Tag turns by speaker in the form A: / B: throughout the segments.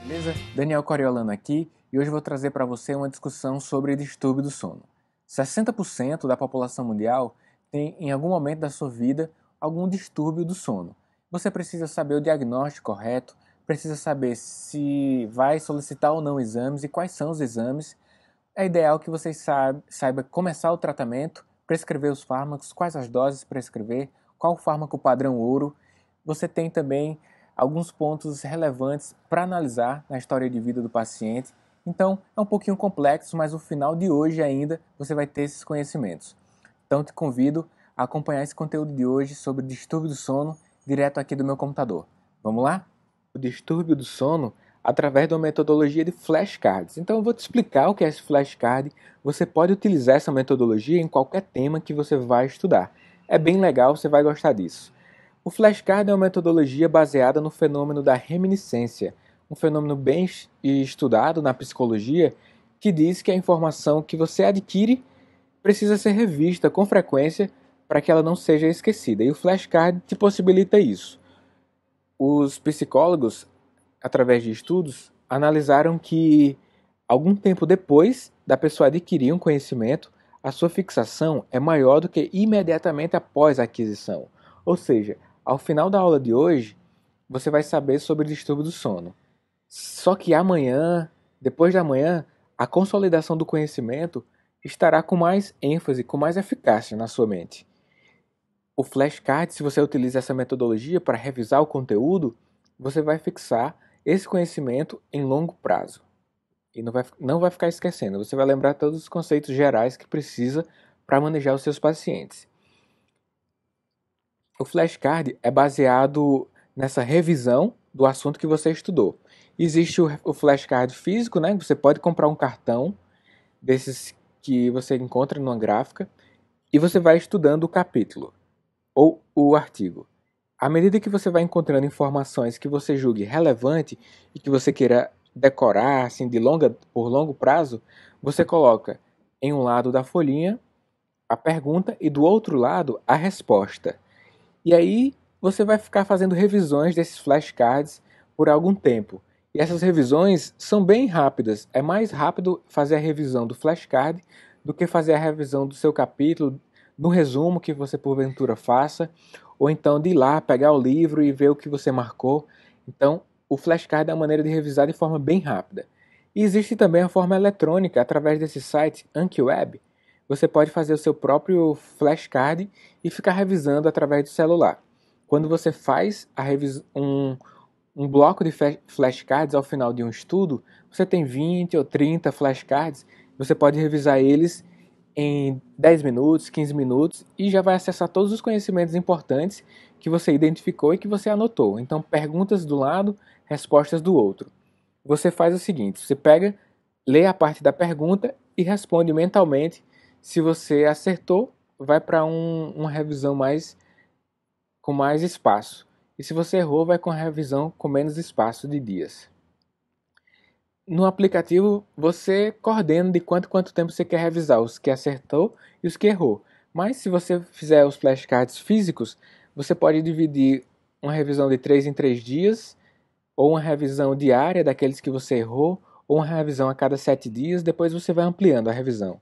A: Beleza? Daniel Coriolano aqui e hoje eu vou trazer para você uma discussão sobre distúrbio do sono. 60% da população mundial tem em algum momento da sua vida algum distúrbio do sono. Você precisa saber o diagnóstico correto, precisa saber se vai solicitar ou não exames e quais são os exames. É ideal que você saiba começar o tratamento, prescrever os fármacos, quais as doses prescrever, qual o fármaco padrão ouro. Você tem também alguns pontos relevantes para analisar na história de vida do paciente. Então, é um pouquinho complexo, mas no final de hoje ainda você vai ter esses conhecimentos. Então, te convido a acompanhar esse conteúdo de hoje sobre distúrbio do sono direto aqui do meu computador. Vamos lá? O distúrbio do sono através de uma metodologia de flashcards. Então eu vou te explicar o que é esse flashcard. Você pode utilizar essa metodologia em qualquer tema que você vai estudar. É bem legal, você vai gostar disso. O flashcard é uma metodologia baseada no fenômeno da reminiscência, um fenômeno bem estudado na psicologia que diz que a informação que você adquire precisa ser revista com frequência para que ela não seja esquecida. E o flashcard te possibilita isso. Os psicólogos, através de estudos, analisaram que algum tempo depois da pessoa adquirir um conhecimento, a sua fixação é maior do que imediatamente após a aquisição. Ou seja, ao final da aula de hoje, você vai saber sobre o distúrbio do sono. Só que amanhã, depois da manhã, a consolidação do conhecimento estará com mais ênfase, com mais eficácia na sua mente. O flashcard, se você utiliza essa metodologia para revisar o conteúdo, você vai fixar esse conhecimento em longo prazo. E não vai ficar esquecendo. Você vai lembrar todos os conceitos gerais que precisa para manejar os seus pacientes. O flashcard é baseado nessa revisão do assunto que você estudou. Existe o flashcard físico, né? Você pode comprar um cartão desses que você encontra numa gráfica e você vai estudando o capítulo ou o artigo. À medida que você vai encontrando informações que você julgue relevante e que você queira decorar assim, por longo prazo, você coloca em um lado da folhinha a pergunta e do outro lado a resposta. E aí você vai ficar fazendo revisões desses flashcards por algum tempo. E essas revisões são bem rápidas. É mais rápido fazer a revisão do flashcard do que fazer a revisão do seu capítulo, no resumo que você porventura faça, ou então de ir lá, pegar o livro e ver o que você marcou. Então, o flashcard é uma maneira de revisar de forma bem rápida. E existe também a forma eletrônica, através desse site AnkiWeb. Você pode fazer o seu próprio flashcard e ficar revisando através do celular. Quando você faz um bloco de flashcards ao final de um estudo, você tem 20 ou 30 flashcards, você pode revisar eles em 10 minutos, 15 minutos e já vai acessar todos os conhecimentos importantes que você identificou e que você anotou. Então, perguntas do lado, respostas do outro. Você faz o seguinte, você pega, lê a parte da pergunta e responde mentalmente. Se você acertou, vai para uma revisão com mais espaço. E se você errou, vai com a revisão com menos espaço de dias. No aplicativo, você coordena de quanto tempo você quer revisar, os que acertou e os que errou. Mas se você fizer os flashcards físicos, você pode dividir uma revisão de 3 em 3 dias, ou uma revisão diária daqueles que você errou, ou uma revisão a cada 7 dias, depois você vai ampliando a revisão.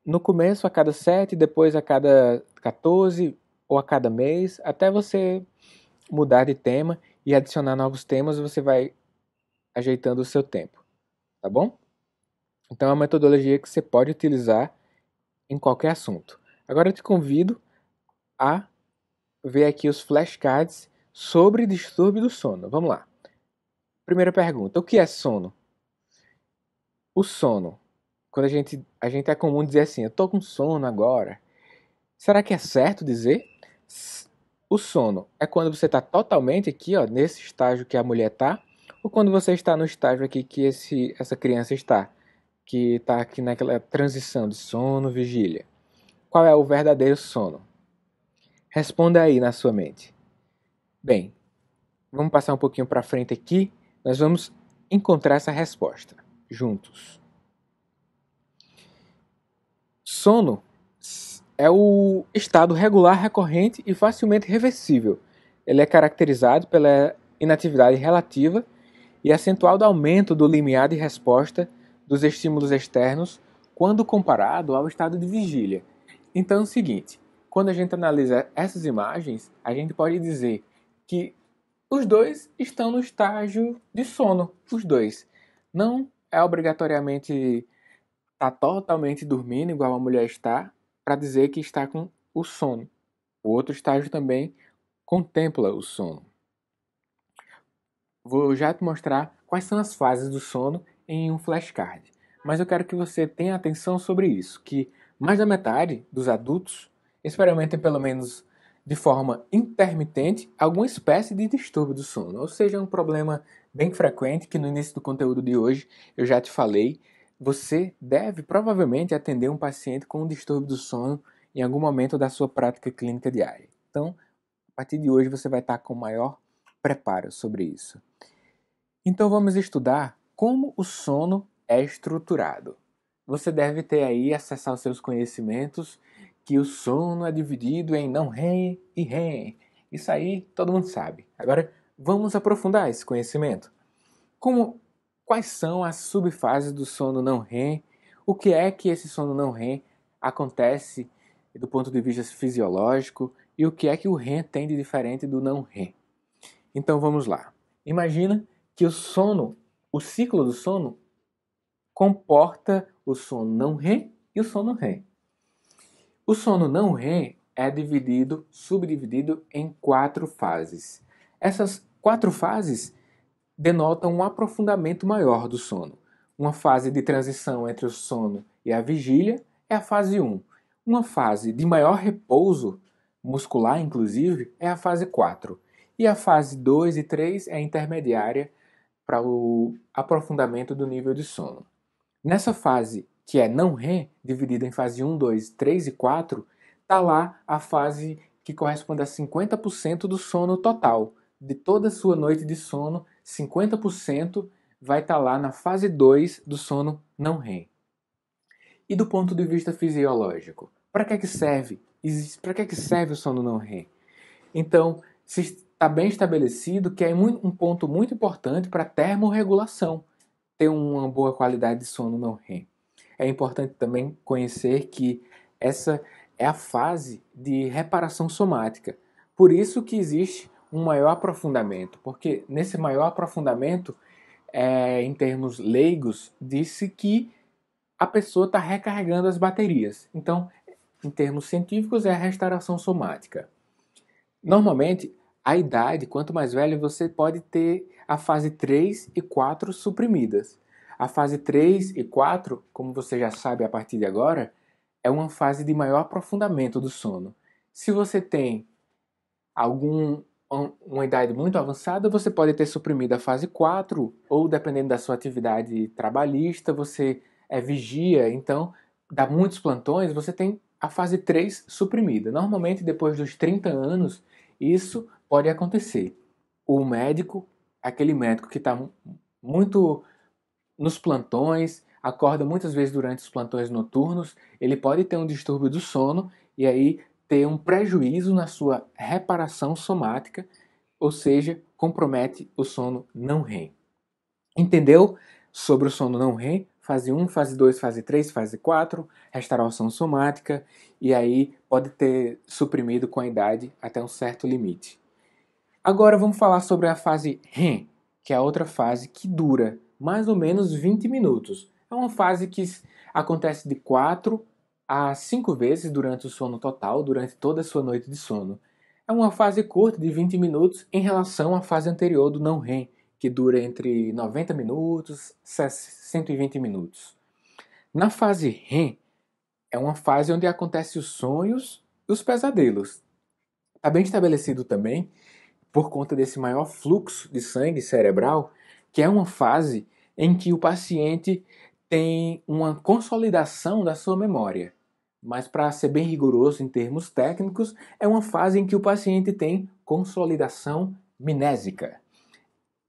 A: No começo a cada 7, depois a cada 14 ou a cada mês, até você mudar de tema e adicionar novos temas, você vai ajeitando o seu tempo. Tá bom? Então é uma metodologia que você pode utilizar em qualquer assunto. Agora eu te convido a ver aqui os flashcards sobre distúrbio do sono. Vamos lá. Primeira pergunta: o que é sono? O sono. Quando a gente é comum dizer assim, eu tô com sono agora. Será que é certo dizer? O sono é quando você está totalmente aqui, ó, nesse estágio que a mulher está, ou quando você está no estágio aqui que essa criança está, que está aqui naquela transição de sono, vigília. Qual é o verdadeiro sono? Responda aí na sua mente. Bem, vamos passar um pouquinho para frente aqui, nós vamos encontrar essa resposta juntos. Sono é o estado regular, recorrente e facilmente reversível. Ele é caracterizado pela inatividade relativa e acentuado aumento do limiar de resposta dos estímulos externos quando comparado ao estado de vigília. Então é o seguinte, quando a gente analisa essas imagens, a gente pode dizer que os dois estão no estágio de sono, os dois. Não é obrigatoriamente estar totalmente dormindo, igual a mulher está, para dizer que está com o sono. O outro estágio também contempla o sono. Vou já te mostrar quais são as fases do sono em um flashcard. Mas eu quero que você tenha atenção sobre isso, que mais da metade dos adultos experimentem pelo menos de forma intermitente alguma espécie de distúrbio do sono, ou seja, um problema bem frequente que no início do conteúdo de hoje eu já te falei. Você deve provavelmente atender um paciente com um distúrbio do sono em algum momento da sua prática clínica diária. Então, a partir de hoje você vai estar com maior preparo sobre isso. Então vamos estudar como o sono é estruturado. Você deve ter aí acessar os seus conhecimentos que o sono é dividido em não REM e REM. Isso aí todo mundo sabe. Agora vamos aprofundar esse conhecimento. Quais são as subfases do sono não REM? O que é que esse sono não REM acontece do ponto de vista fisiológico e o que é que o REM tem de diferente do não REM? Então vamos lá. Imagina que o ciclo do sono comporta o sono não REM e o sono REM. O sono não REM é subdividido em 4 fases. Essas 4 fases denotam um aprofundamento maior do sono. Uma fase de transição entre o sono e a vigília é a fase 1. Uma fase de maior repouso, muscular inclusive, é a fase 4. E a fase 2 e 3 é intermediária para o aprofundamento do nível de sono. Nessa fase, que é não REM, dividida em fase 1, 2, 3 e 4, está lá a fase que corresponde a 50% do sono total. De toda a sua noite de sono, 50% vai estar lá na fase 2 do sono não REM. E do ponto de vista fisiológico, para que serve? Para que serve o sono não REM? Então, está bem estabelecido que é um ponto muito importante para a termorregulação, ter uma boa qualidade de sono não REM. É importante também conhecer que essa é a fase de reparação somática. Por isso que existe um maior aprofundamento, porque nesse maior aprofundamento, em termos leigos, disse que a pessoa está recarregando as baterias. Então, em termos científicos, é a restauração somática. Normalmente, a idade, quanto mais velho, você pode ter a fase 3 e 4 suprimidas. A fase 3 e 4, como você já sabe a partir de agora, é uma fase de maior aprofundamento do sono. Se você tem uma idade muito avançada, você pode ter suprimido a fase 4, ou dependendo da sua atividade trabalhista, você é vigia, então dá muitos plantões, você tem a fase 3 suprimida. Normalmente, depois dos 30 anos, isso pode acontecer. O médico, aquele médico que está muito nos plantões, acorda muitas vezes durante os plantões noturnos, ele pode ter um distúrbio do sono e aí ter um prejuízo na sua reparação somática, ou seja, compromete o sono não REM. Entendeu sobre o sono não REM? Fase 1, fase 2, fase 3, fase 4, restauração somática, e aí pode ter suprimido com a idade até um certo limite. Agora vamos falar sobre a fase REM, que é a outra fase que dura mais ou menos 20 minutos. É uma fase que acontece de 4 a 5 vezes durante o sono total, durante toda a sua noite de sono. É uma fase curta de 20 minutos em relação à fase anterior do não REM, que dura entre 90 minutos e 120 minutos. Na fase REM, é uma fase onde acontecem os sonhos e os pesadelos. Está bem estabelecido também, por conta desse maior fluxo de sangue cerebral, que é uma fase em que o paciente tem uma consolidação da sua memória. Mas, para ser bem rigoroso em termos técnicos, é uma fase em que o paciente tem consolidação mnésica.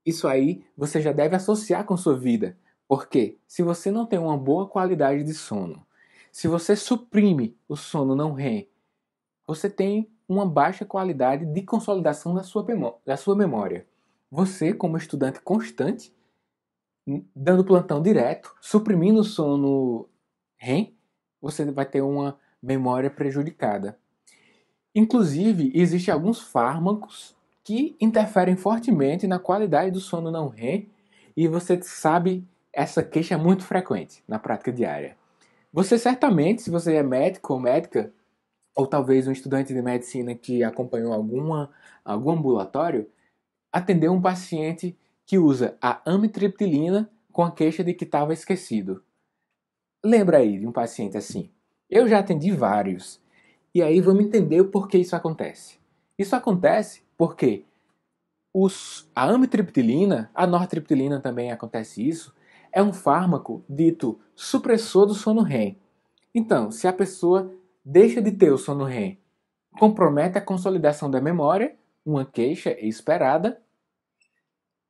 A: Isso aí você já deve associar com sua vida, porque se você não tem uma boa qualidade de sono, se você suprime o sono não REM, você tem uma baixa qualidade de consolidação da sua memória. Você, como estudante constante, dando plantão direto, suprimindo o sono REM, você vai ter uma memória prejudicada. Inclusive, existem alguns fármacos que interferem fortemente na qualidade do sono não REM e você sabe, essa queixa é muito frequente na prática diária. Você certamente, se você é médico ou médica, ou talvez um estudante de medicina que acompanhou algum ambulatório, atendeu um paciente que usa a amitriptilina com a queixa de que estava esquecido. Lembra aí de um paciente assim? Eu já atendi vários. E aí vamos entender o porquê isso acontece. Isso acontece porque a amitriptilina, a nortriptilina também acontece isso, é um fármaco dito supressor do sono REM. Então, se a pessoa deixa de ter o sono REM, compromete a consolidação da memória, uma queixa esperada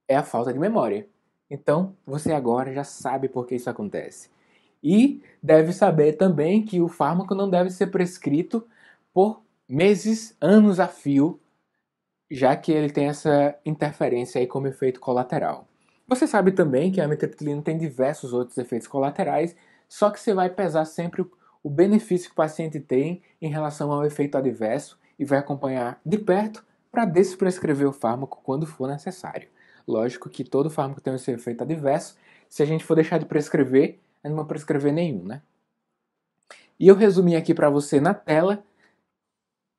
A: é a falta de memória. Então, você agora já sabe por que isso acontece. E deve saber também que o fármaco não deve ser prescrito por meses, anos a fio, já que ele tem essa interferência aí como efeito colateral. Você sabe também que a amitriptilina tem diversos outros efeitos colaterais, só que você vai pesar sempre o benefício que o paciente tem em relação ao efeito adverso e vai acompanhar de perto para desprescrever o fármaco quando for necessário. Lógico que todo fármaco tem o seu efeito adverso. Se a gente for deixar de prescrever, não vai prescrever nenhum, né? E eu resumi aqui para você na tela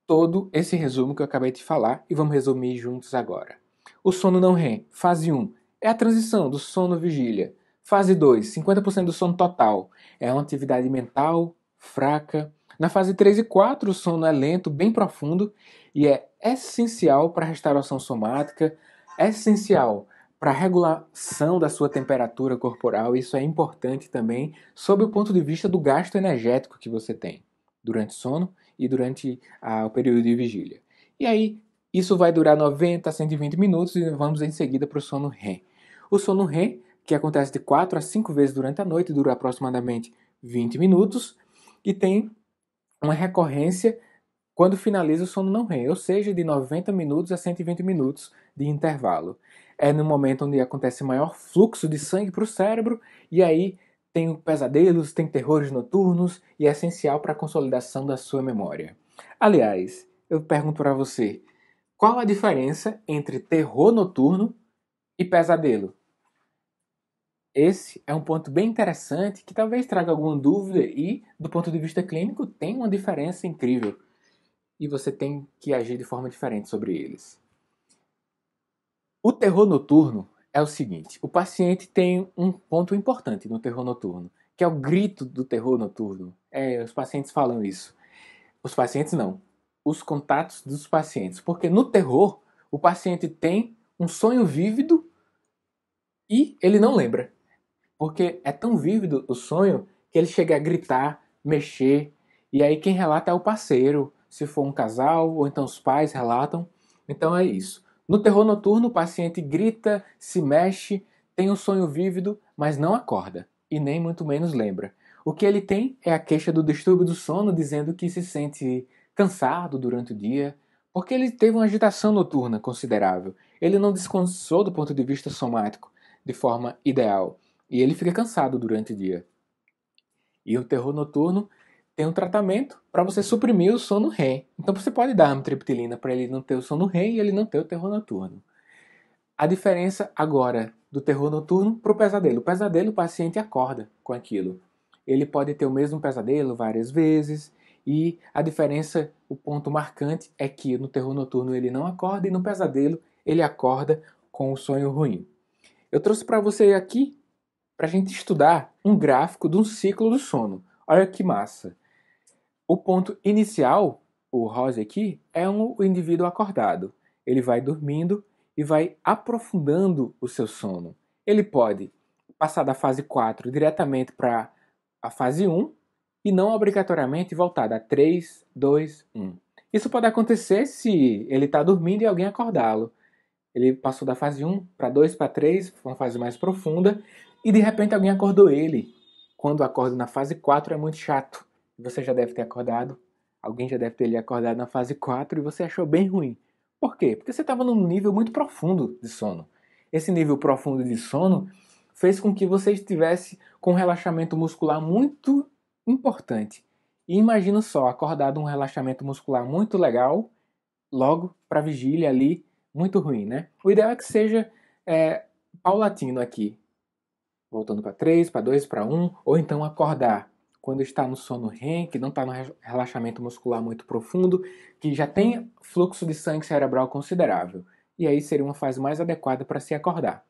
A: todo esse resumo que eu acabei de falar e vamos resumir juntos agora. O sono não REM, fase 1, é a transição do sono vigília. Fase 2, 50% do sono total, é uma atividade mental fraca. Na fase 3 e 4, o sono é lento, bem profundo e é essencial para a restauração somática, é essencial para a regulação da sua temperatura corporal. Isso é importante também sob o ponto de vista do gasto energético que você tem durante o sono e durante o período de vigília. E aí, isso vai durar 90 a 120 minutos e vamos em seguida para o sono REM. O sono REM, que acontece de 4 a 5 vezes durante a noite, dura aproximadamente 20 minutos e tem uma recorrência quando finaliza o sono não REM, ou seja, de 90 minutos a 120 minutos de intervalo. É no momento onde acontece maior fluxo de sangue para o cérebro e aí tem pesadelos, tem terrores noturnos e é essencial para a consolidação da sua memória. Aliás, eu pergunto para você, qual a diferença entre terror noturno e pesadelo? Esse é um ponto bem interessante que talvez traga alguma dúvida e, do ponto de vista clínico, tem uma diferença incrível e você tem que agir de forma diferente sobre eles. O terror noturno é o seguinte: o paciente tem um ponto importante no terror noturno, que é o grito do terror noturno. Os pacientes falam isso. Os pacientes não. Os contatos dos pacientes. Porque no terror, o paciente tem um sonho vívido e ele não lembra. Porque é tão vívido o sonho que ele chega a gritar, mexer. E aí quem relata é o parceiro, se for um casal, ou então os pais relatam. Então é isso. No terror noturno, o paciente grita, se mexe, tem um sonho vívido, mas não acorda. E nem muito menos lembra. O que ele tem é a queixa do distúrbio do sono, dizendo que se sente cansado durante o dia, porque ele teve uma agitação noturna considerável. Ele não descansou do ponto de vista somático de forma ideal. E ele fica cansado durante o dia. E o terror noturno tem um tratamento para você suprimir o sono REM. Então você pode dar amitriptilina para ele não ter o sono REM e ele não ter o terror noturno. A diferença agora do terror noturno para o pesadelo. O pesadelo, o paciente acorda com aquilo. Ele pode ter o mesmo pesadelo várias vezes. E a diferença, o ponto marcante, é que no terror noturno ele não acorda e no pesadelo ele acorda com o sonho ruim. Eu trouxe para você aqui para a gente estudar um gráfico de um ciclo do sono. Olha que massa. O ponto inicial, o rosa aqui, é o indivíduo acordado. Ele vai dormindo e vai aprofundando o seu sono. Ele pode passar da fase 4 diretamente para a fase 1 e não obrigatoriamente voltar da 3, 2, 1. Isso pode acontecer se ele está dormindo e alguém acordá-lo. Ele passou da fase 1 para 2 para 3, uma fase mais profunda, e de repente alguém acordou ele. Quando acorda na fase 4 é muito chato. Você já deve ter acordado, alguém já deve ter lhe acordado na fase 4 e você achou bem ruim. Por quê? Porque você estava num nível muito profundo de sono. Esse nível profundo de sono fez com que você estivesse com um relaxamento muscular muito importante. E imagina só, acordado um relaxamento muscular muito legal, logo para a vigília ali, muito ruim, né? O ideal é que seja paulatino aqui. Voltando para 3, para 2, para 1, ou então acordar quando está no sono REM, que não está no relaxamento muscular muito profundo, que já tem fluxo de sangue cerebral considerável. E aí seria uma fase mais adequada para se acordar,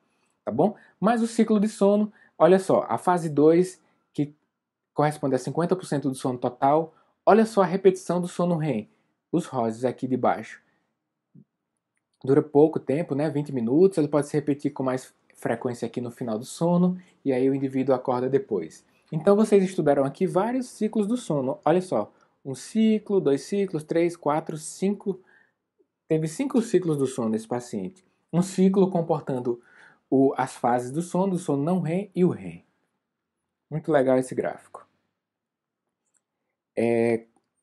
A: tá bom? Mas o ciclo de sono, olha só, a fase 2, que corresponde a 50% do sono total, olha só a repetição do sono REM, os rosas aqui de baixo. Dura pouco tempo, né? 20 minutos, ele pode se repetir com mais frequência aqui no final do sono, e aí o indivíduo acorda depois. Então vocês estudaram aqui vários ciclos do sono. Olha só, um ciclo, 2 ciclos, 3, 4, 5. Teve 5 ciclos do sono desse paciente. Um ciclo comportando as fases do sono não REM e o REM. Muito legal esse gráfico.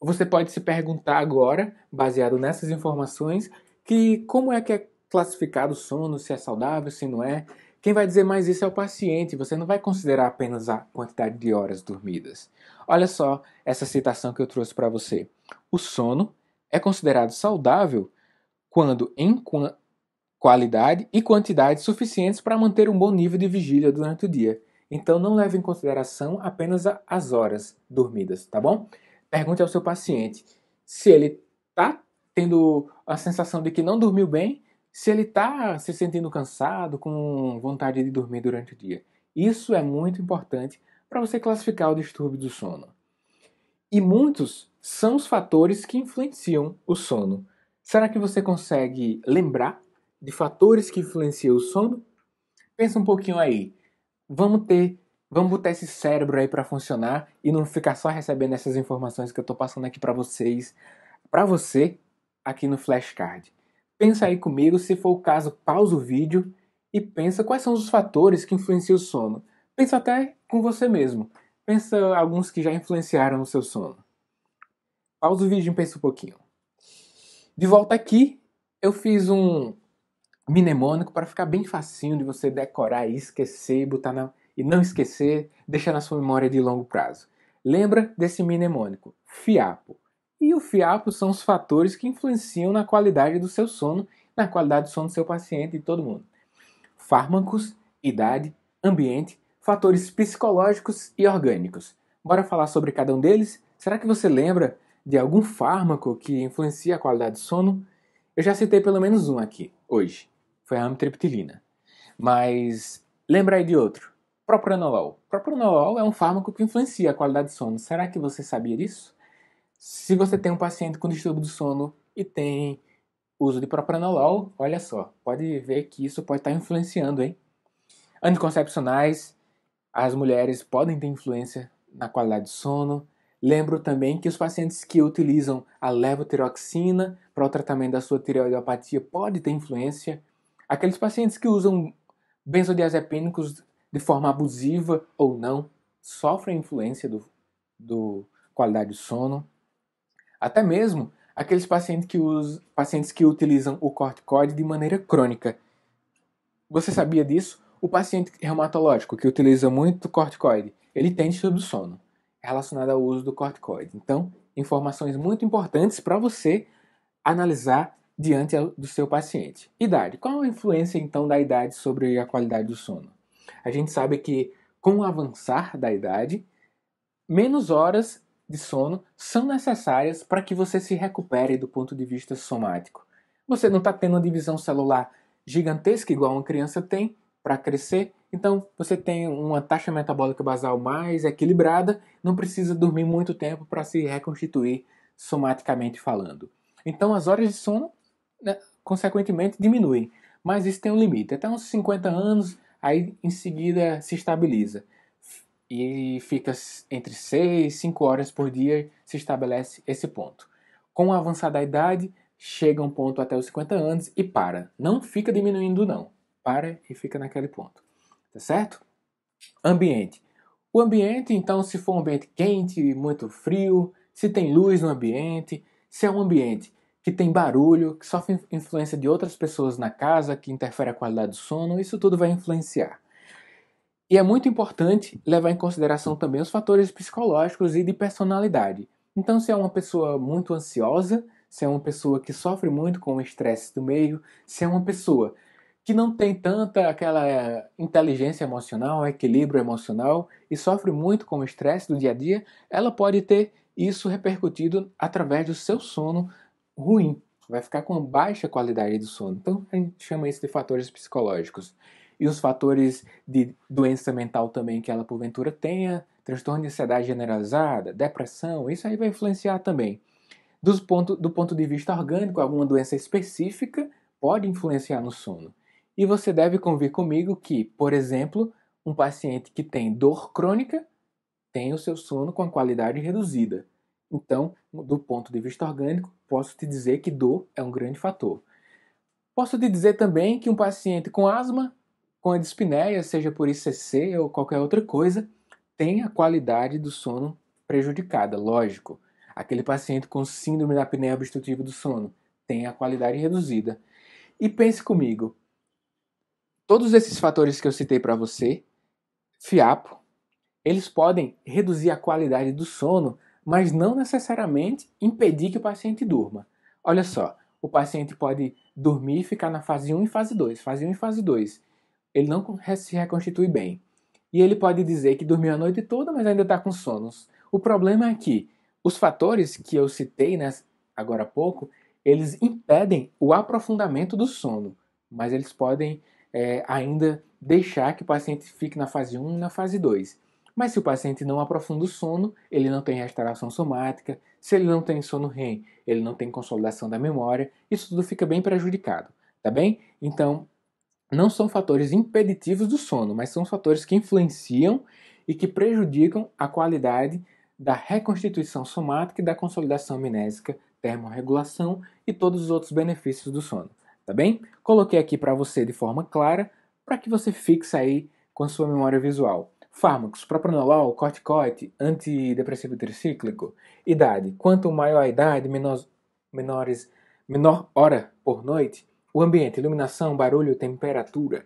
A: Você pode se perguntar agora, baseado nessas informações, que como é que é classificado o sono, se é saudável, se não é. Quem vai dizer mais isso é o paciente, você não vai considerar apenas a quantidade de horas dormidas. Olha só essa citação que eu trouxe para você. O sono é considerado saudável quando em qualidade e quantidade suficientes para manter um bom nível de vigília durante o dia. Então não leve em consideração apenas as horas dormidas, tá bom? Pergunte ao seu paciente se ele está tendo a sensação de que não dormiu bem, se ele está se sentindo cansado, com vontade de dormir durante o dia. Isso é muito importante para você classificar o distúrbio do sono. E muitos são os fatores que influenciam o sono. Será que você consegue lembrar de fatores que influenciam o sono? Pensa um pouquinho aí. Vamos botar esse cérebro aí para funcionar e não ficar só recebendo essas informações que eu estou passando aqui para vocês, para você, aqui no flashcard. Pensa aí comigo, se for o caso, pausa o vídeo e pensa quais são os fatores que influenciam o sono. Pensa até com você mesmo. Pensa alguns que já influenciaram o seu sono. Pausa o vídeo e pensa um pouquinho. De volta aqui, eu fiz um mnemônico para ficar bem facinho de você decorar e esquecer, e não esquecer, deixar na sua memória de longo prazo. Lembra desse mnemônico? FIAPO. E o FIAPO são os fatores que influenciam na qualidade do seu sono, na qualidade do sono do seu paciente e todo mundo. Fármacos, idade, ambiente, fatores psicológicos e orgânicos. Bora falar sobre cada um deles? Será que você lembra de algum fármaco que influencia a qualidade do sono? Eu já citei pelo menos um aqui, hoje. Foi a amitriptilina. Mas lembra aí de outro. Propranolol. Propranolol é um fármaco que influencia a qualidade do sono. Será que você sabia disso? Se você tem um paciente com distúrbio do sono e tem uso de propranolol, olha só, pode ver que isso pode estar influenciando, hein? Anticoncepcionais, as mulheres podem ter influência na qualidade do sono. Lembro também que os pacientes que utilizam a levotiroxina para o tratamento da sua tireoidopatia pode ter influência. Aqueles pacientes que usam benzodiazepínicos de forma abusiva ou não sofrem influência do qualidade do sono. Até mesmo aqueles pacientes que utilizam o corticoide de maneira crônica. Você sabia disso? O paciente reumatológico que utiliza muito corticoide, ele tem distúrbio do sono relacionado ao uso do corticoide. Então, informações muito importantes para você analisar diante do seu paciente. Idade. Qual a influência, então, da idade sobre a qualidade do sono? A gente sabe que, com o avançar da idade, menos horas de sono são necessárias para que você se recupere do ponto de vista somático. Você não está tendo uma divisão celular gigantesca igual uma criança tem para crescer, então você tem uma taxa metabólica basal mais equilibrada, não precisa dormir muito tempo para se reconstituir somaticamente falando. Então as horas de sono, né, consequentemente, diminuem, mas isso tem um limite. Até uns 50 anos, aí em seguida se estabiliza e fica entre 6 e 5 horas por dia, se estabelece esse ponto. Com a avançada idade, chega um ponto até os 50 anos e para. Não fica diminuindo não. Para e fica naquele ponto. Tá certo? Ambiente. O ambiente, então, se for um ambiente quente, muito frio, se tem luz no ambiente, se é um ambiente que tem barulho, que sofre influência de outras pessoas na casa, que interfere a qualidade do sono, isso tudo vai influenciar. E é muito importante levar em consideração também os fatores psicológicos e de personalidade. Então, se é uma pessoa muito ansiosa, se é uma pessoa que sofre muito com o estresse do meio, se é uma pessoa que não tem tanta aquela inteligência emocional, equilíbrio emocional e sofre muito com o estresse do dia a dia, ela pode ter isso repercutido através do seu sono ruim. Vai ficar com baixa qualidade do sono. Então, a gente chama isso de fatores psicológicos. E os fatores de doença mental também que ela porventura tenha, transtorno de ansiedade generalizada, depressão, isso aí vai influenciar também. Do ponto de vista orgânico, alguma doença específica pode influenciar no sono. E você deve convir comigo que, por exemplo, um paciente que tem dor crônica tem o seu sono com a qualidade reduzida. Então, do ponto de vista orgânico, posso te dizer que dor é um grande fator. Posso te dizer também que um paciente com asma, com a dispneia, seja por ICC ou qualquer outra coisa, tem a qualidade do sono prejudicada, lógico. Aquele paciente com síndrome da apneia obstrutiva do sono tem a qualidade reduzida. E pense comigo, todos esses fatores que eu citei para você, fiapo, eles podem reduzir a qualidade do sono, mas não necessariamente impedir que o paciente durma. Olha só, o paciente pode dormir e ficar na fase 1 e fase 2, fase 1 e fase 2. Ele não se reconstitui bem. E ele pode dizer que dormiu a noite toda, mas ainda está com sonos. O problema é que os fatores que eu citei agora há pouco, eles impedem o aprofundamento do sono, mas eles podem ainda deixar que o paciente fique na fase 1 e na fase 2. Mas se o paciente não aprofunda o sono, ele não tem restauração somática, se ele não tem sono REM, ele não tem consolidação da memória, isso tudo fica bem prejudicado, tá bem? Então, não são fatores impeditivos do sono, mas são fatores que influenciam e que prejudicam a qualidade da reconstituição somática e da consolidação amnésica, termorregulação e todos os outros benefícios do sono, tá bem? Coloquei aqui para você de forma clara para que você fixe aí com a sua memória visual. Fármacos: propranolol, corticoide, antidepressivo tricíclico. Idade: quanto maior a idade, menor hora por noite. O ambiente: iluminação, barulho, temperatura.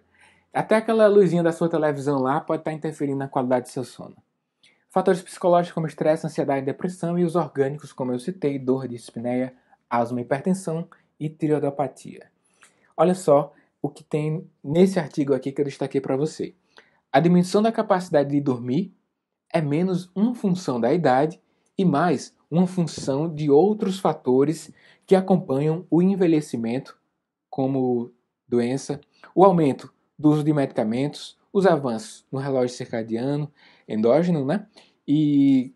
A: Até aquela luzinha da sua televisão lá pode estar interferindo na qualidade do seu sono. Fatores psicológicos como estresse, ansiedade, depressão, e os orgânicos, como eu citei, dor, dispneia, asma, hipertensão e tireoidopatia. Olha só o que tem nesse artigo aqui que eu destaquei para você. A diminuição da capacidade de dormir é menos uma função da idade e mais uma função de outros fatores que acompanham o envelhecimento, como doença, o aumento do uso de medicamentos, os avanços no relógio circadiano endógeno, né? E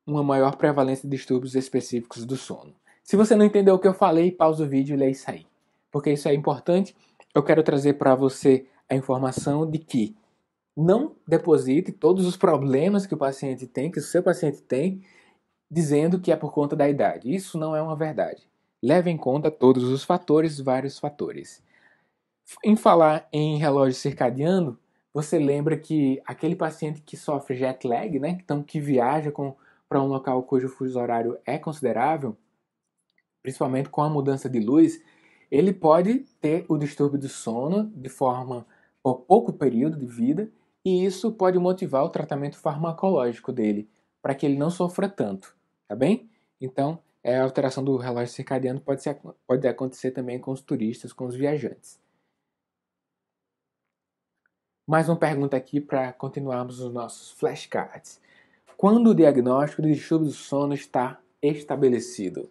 A: uma maior prevalência de distúrbios específicos do sono. Se você não entendeu o que eu falei, pausa o vídeo e lê isso aí, porque isso é importante. Eu quero trazer para você a informação de que não deposite todos os problemas que o paciente tem, que o seu paciente tem, dizendo que é por conta da idade. Isso não é uma verdade. Leve em conta todos os fatores, vários fatores. Em falar em relógio circadiano, você lembra que aquele paciente que sofre jet lag, né, então que viaja para um local cujo fuso horário é considerável, principalmente com a mudança de luz, ele pode ter o distúrbio do sono de forma por pouco período de vida, e isso pode motivar o tratamento farmacológico dele, para que ele não sofra tanto, tá bem? Então, a alteração do relógio circadiano pode acontecer também com os turistas, com os viajantes. Mais uma pergunta aqui para continuarmos os nossos flashcards. Quando o diagnóstico de distúrbio do sono está estabelecido?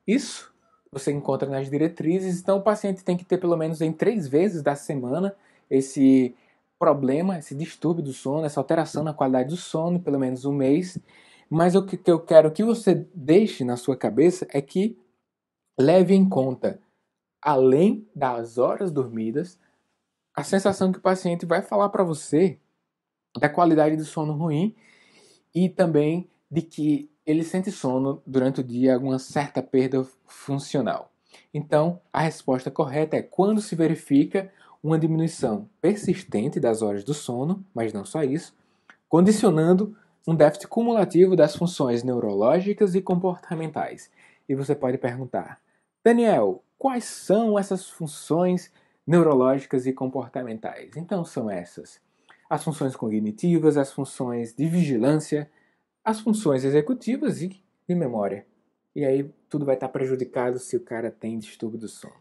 A: Isso você encontra nas diretrizes, então o paciente tem que ter pelo menos em 3 vezes da semana esse problema, esse distúrbio do sono, essa alteração na qualidade do sono, pelo menos um mês. Mas o que eu quero que você deixe na sua cabeça é que leve em conta, além das horas dormidas, a sensação que o paciente vai falar para você da qualidade do sono ruim e também de que ele sente sono durante o dia, alguma certa perda funcional. Então, a resposta correta é quando se verifica uma diminuição persistente das horas do sono, mas não só isso, condicionando um déficit cumulativo das funções neurológicas e comportamentais. E você pode perguntar: Daniel, quais são essas funções neurológicas e comportamentais? Então são essas: as funções cognitivas, as funções de vigilância, as funções executivas e de memória. E aí tudo vai estar prejudicado se o cara tem distúrbio do sono.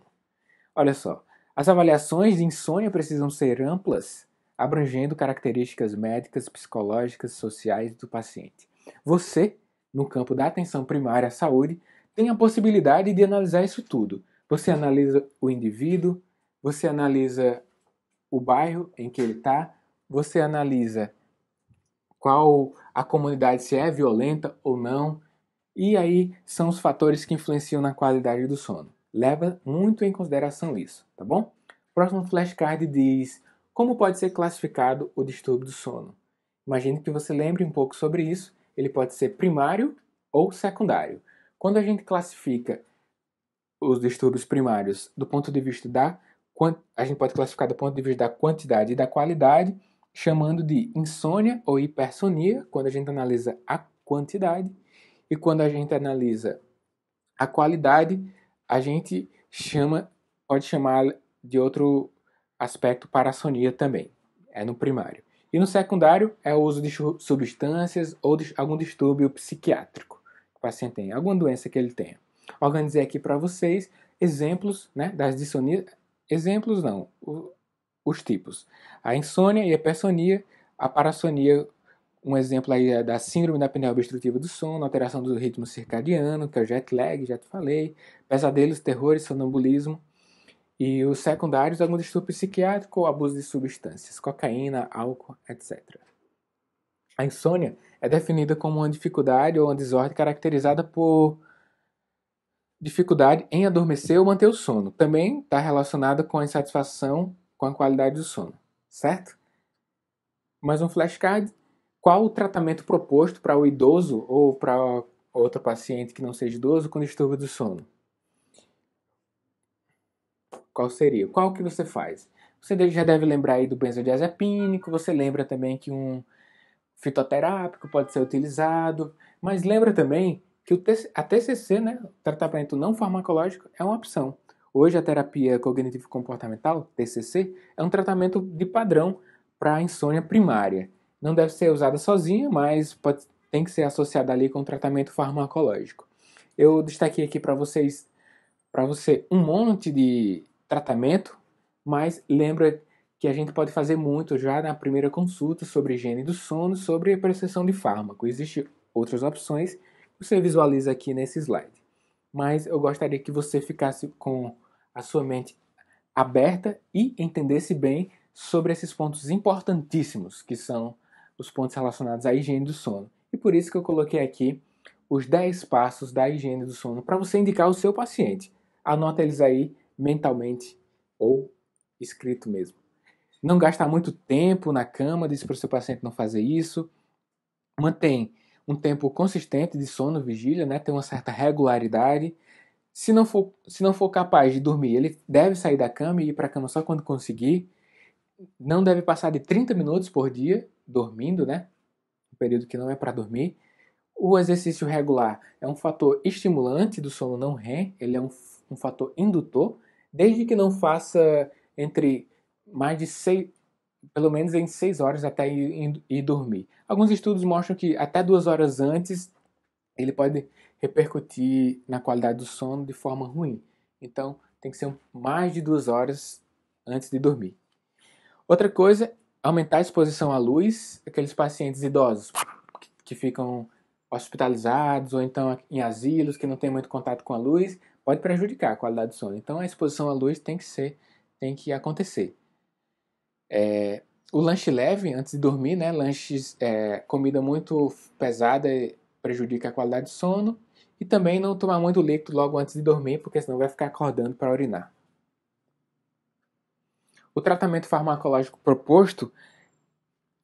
A: Olha só, as avaliações de insônia precisam ser amplas, abrangendo características médicas, psicológicas, sociais do paciente. Você, no campo da atenção primária à saúde, tem a possibilidade de analisar isso tudo. Você analisa o indivíduo, você analisa o bairro em que ele está, você analisa qual a comunidade, se é violenta ou não, e aí são os fatores que influenciam na qualidade do sono. Leva muito em consideração isso, tá bom? Próximo flashcard diz como pode ser classificado o distúrbio do sono. Imagine que você lembre um pouco sobre isso. Ele pode ser primário ou secundário. Quando a gente classifica os distúrbios primários do ponto de vista a gente pode classificar do ponto de vista da quantidade e da qualidade, chamando de insônia ou hipersonia, quando a gente analisa a quantidade, e quando a gente analisa a qualidade, a gente pode chamar de outro aspecto parassonia também, é no primário. E no secundário é o uso de substâncias ou de algum distúrbio psiquiátrico que o paciente tem, alguma doença que ele tenha. Organizei aqui para vocês exemplos, né, das dissonias. Exemplos não, os tipos. A insônia e a hipersonia, a parassonia, um exemplo aí é da síndrome da apneia obstrutiva do sono, alteração do ritmo circadiano, que é o jet lag, já te falei, pesadelos, terrores, sonambulismo. E os secundários, algum distúrbio psiquiátrico ou abuso de substâncias, cocaína, álcool, etc. A insônia é definida como uma dificuldade ou uma desordem caracterizada por dificuldade em adormecer ou manter o sono. Também está relacionada com a insatisfação com a qualidade do sono, certo? Mais um flashcard. Qual o tratamento proposto para o idoso ou para outro paciente que não seja idoso com distúrbio do sono? Qual seria? Qual que você faz? Você já deve lembrar aí do benzodiazepínico, você lembra também que um fitoterápico pode ser utilizado, mas lembra também que a TCC, né, tratamento não farmacológico, é uma opção. Hoje a terapia cognitivo-comportamental, TCC, é um tratamento de padrão para a insônia primária. Não deve ser usada sozinha, mas tem que ser associada ali com o tratamento farmacológico. Eu destaquei aqui para você um monte de tratamento, mas lembra que a gente pode fazer muito já na primeira consulta sobre higiene do sono, sobre a prescrição de fármaco. Existem outras opções que você visualiza aqui nesse slide. Mas eu gostaria que você ficasse com a sua mente aberta e entendesse bem sobre esses pontos importantíssimos, que são os pontos relacionados à higiene do sono. E por isso que eu coloquei aqui os 10 passos da higiene do sono para você indicar ao seu paciente. Anota eles aí mentalmente ou escrito mesmo. Não gastar muito tempo na cama, diz para o seu paciente não fazer isso. Mantém um tempo consistente de sono, vigília, né? Tem uma certa regularidade. Se não for capaz de dormir, ele deve sair da cama e ir para a cama só quando conseguir. Não deve passar de 30 minutos por dia dormindo, né? Um período que não é para dormir. O exercício regular é um fator estimulante do sono não REM, ele é um fator indutor, desde que não faça entre mais de 6, pelo menos em 6 horas até ir dormir. Alguns estudos mostram que até 2 horas antes ele pode repercutir na qualidade do sono de forma ruim. Então tem que ser mais de 2 horas antes de dormir. Outra coisa, aumentar a exposição à luz, aqueles pacientes idosos que ficam hospitalizados ou então em asilos que não tem muito contato com a luz, pode prejudicar a qualidade do sono. Então a exposição à luz tem que acontecer. O lanche leve antes de dormir, né? Comida muito pesada prejudica a qualidade do sono. E também não tomar muito líquido logo antes de dormir, porque senão vai ficar acordando para urinar. O tratamento farmacológico proposto,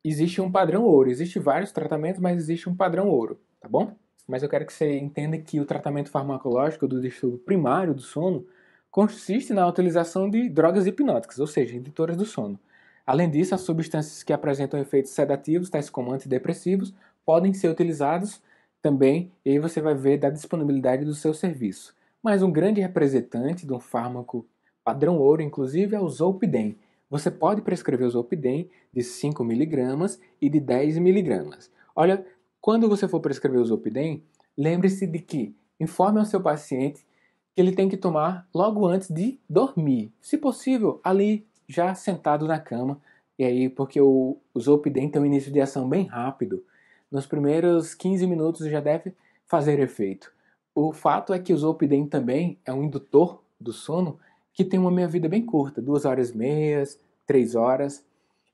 A: existe um padrão ouro. Existem vários tratamentos, mas existe um padrão ouro, tá bom? Mas eu quero que você entenda que o tratamento farmacológico do distúrbio primário do sono consiste na utilização de drogas hipnóticas, ou seja, indutoras do sono. Além disso, as substâncias que apresentam efeitos sedativos, tais como antidepressivos, podem ser utilizados também, e aí você vai ver da disponibilidade do seu serviço. Mas um grande representante de um fármaco padrão ouro, inclusive, é o Zolpidem. você pode prescrever o Zolpidem de 5 miligramas e de 10 miligramas. Olha, quando você for prescrever o Zolpidem, lembre-se de que informe ao seu paciente que ele tem que tomar logo antes de dormir. Se possível, ali já sentado na cama. E aí, porque o Zolpidem tem um início de ação bem rápido. Nos primeiros 15 minutos já deve fazer efeito. O fato é que o Zolpidem também é um indutor do sono que tem uma meia-vida bem curta, 2 horas e meia, 3 horas.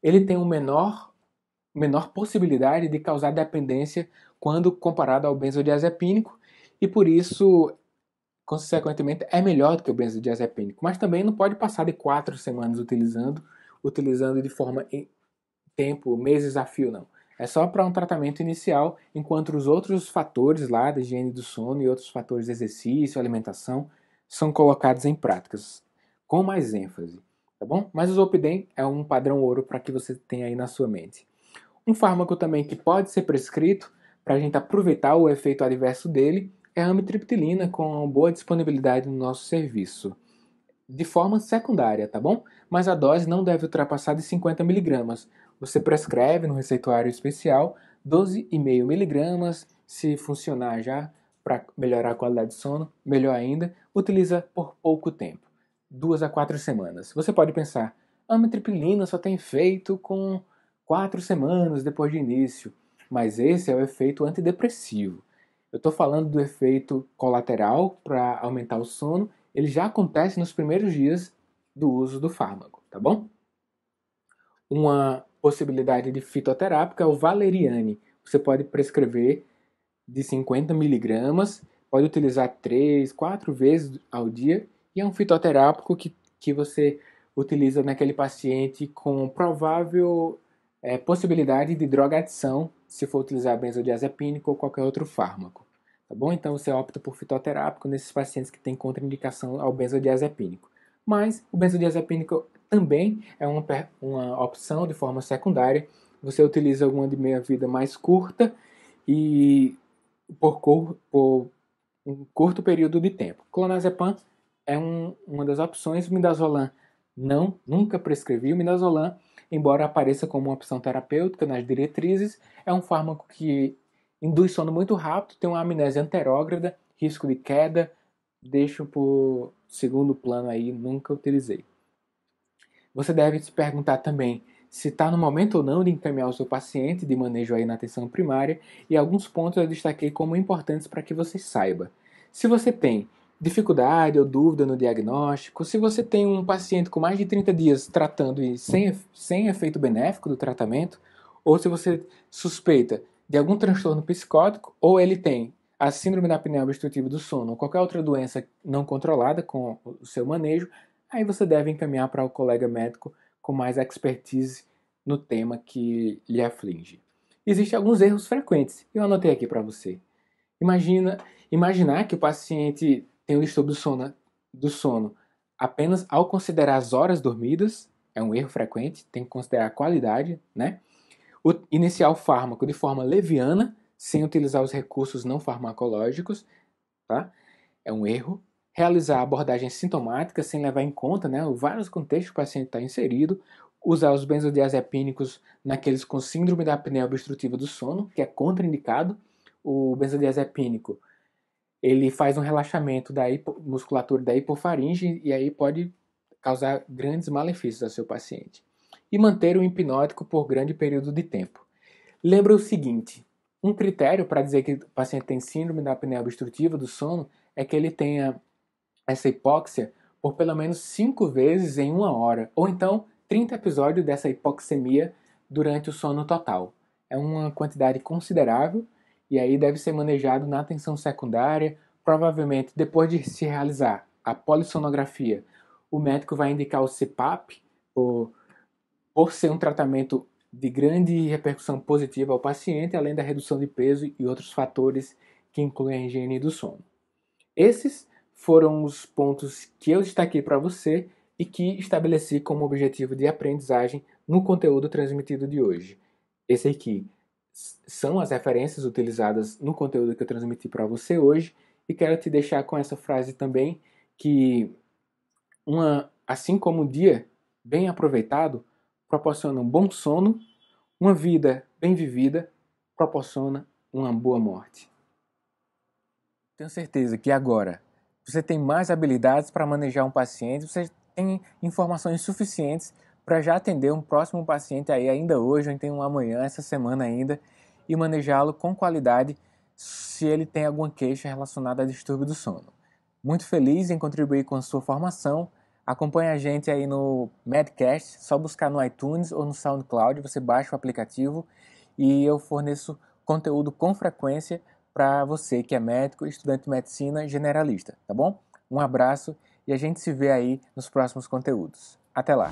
A: Ele tem menor possibilidade de causar dependência quando comparado ao benzodiazepínico e por isso, consequentemente, é melhor do que o benzodiazepínico. Mas também não pode passar de 4 semanas utilizando de forma em tempo, meses a fio, não. É só para um tratamento inicial, enquanto os outros fatores lá da higiene do sono e outros fatores de exercício, alimentação, são colocados em práticas com mais ênfase, tá bom? Mas o Zolpidem é um padrão ouro para que você tenha aí na sua mente. Um fármaco também que pode ser prescrito para a gente aproveitar o efeito adverso dele é a amitriptilina com boa disponibilidade no nosso serviço. De forma secundária, tá bom? Mas a dose não deve ultrapassar de 50 miligramas. Você prescreve no receituário especial 12,5 miligramas. Se funcionar já para melhorar a qualidade de sono, melhor ainda, utiliza por pouco tempo, 2 a 4 semanas. Você pode pensar, a amitriptilina só tem efeito com 4 semanas depois de início, mas esse é o efeito antidepressivo. Eu estou falando do efeito colateral para aumentar o sono, ele já acontece nos primeiros dias do uso do fármaco, tá bom? Uma possibilidade de fitoterápico é o valeriane. Você pode prescrever de 50 miligramas, pode utilizar 3, 4 vezes ao dia, e é um fitoterápico que você utiliza naquele paciente com provável possibilidade de drogadição, se for utilizar benzodiazepínico ou qualquer outro fármaco. Tá bom? Então você opta por fitoterápico nesses pacientes que têm contraindicação ao benzodiazepínico. Mas o benzodiazepínico também é uma opção de forma secundária. Você utiliza uma de meia-vida mais curta e por um curto período de tempo. Clonazepam é uma das opções. O midazolam nunca prescrevi. O midazolam, embora apareça como uma opção terapêutica nas diretrizes, é um fármaco que induz sono muito rápido, tem uma amnésia anterógrada, risco de queda, deixo por segundo plano aí, nunca utilizei. Você deve se perguntar também se está no momento ou não de encaminhar o seu paciente de manejo aí na atenção primária, e alguns pontos eu destaquei como importantes para que você saiba. Se você tem dificuldade ou dúvida no diagnóstico, se você tem um paciente com mais de 30 dias tratando e sem efeito benéfico do tratamento, ou se você suspeita de algum transtorno psicótico, ou ele tem a síndrome da apneia obstrutiva do sono ou qualquer outra doença não controlada com o seu manejo, aí você deve encaminhar para o colega médico com mais expertise no tema que lhe aflige. Existem alguns erros frequentes, eu anotei aqui para você. Imaginar que o paciente tem um distúrbio do sono apenas ao considerar as horas dormidas é um erro frequente, tem que considerar a qualidade, né? Iniciar o fármaco de forma leviana, sem utilizar os recursos não farmacológicos, tá? É um erro. Realizar abordagem sintomática sem levar em conta, né, os vários contextos que o paciente está inserido. Usar os benzodiazepínicos naqueles com síndrome da apneia obstrutiva do sono, que é contraindicado. O benzodiazepínico, ele faz um relaxamento da musculatura da hipofaringe e aí pode causar grandes malefícios ao seu paciente. E manter o hipnótico por grande período de tempo. Lembra o seguinte, um critério para dizer que o paciente tem síndrome da apneia obstrutiva do sono é que ele tenha essa hipóxia por pelo menos 5 vezes em 1 hora, ou então 30 episódios dessa hipoxemia durante o sono total. É uma quantidade considerável e aí deve ser manejado na atenção secundária, provavelmente depois de se realizar a polissonografia. O médico vai indicar o CPAP por ser um tratamento de grande repercussão positiva ao paciente, além da redução de peso e outros fatores que incluem a higiene do sono. Esses foram os pontos que eu destaquei para você e que estabeleci como objetivo de aprendizagem no conteúdo transmitido de hoje. Esse aqui são as referências utilizadas no conteúdo que eu transmiti para você hoje e quero te deixar com essa frase também que assim como o dia bem aproveitado, proporciona um bom sono, uma vida bem vivida, proporciona uma boa morte. Tenho certeza que agora você tem mais habilidades para manejar um paciente, você tem informações suficientes para já atender um próximo paciente aí ainda hoje, ou então amanhã, essa semana ainda, e manejá-lo com qualidade se ele tem alguma queixa relacionada a distúrbio do sono. Muito feliz em contribuir com a sua formação. Acompanhe a gente aí no Medcast, só buscar no iTunes ou no SoundCloud, você baixa o aplicativo e eu forneço conteúdo com frequência para você que é médico, estudante de medicina generalista, tá bom? Um abraço e a gente se vê aí nos próximos conteúdos. Até lá!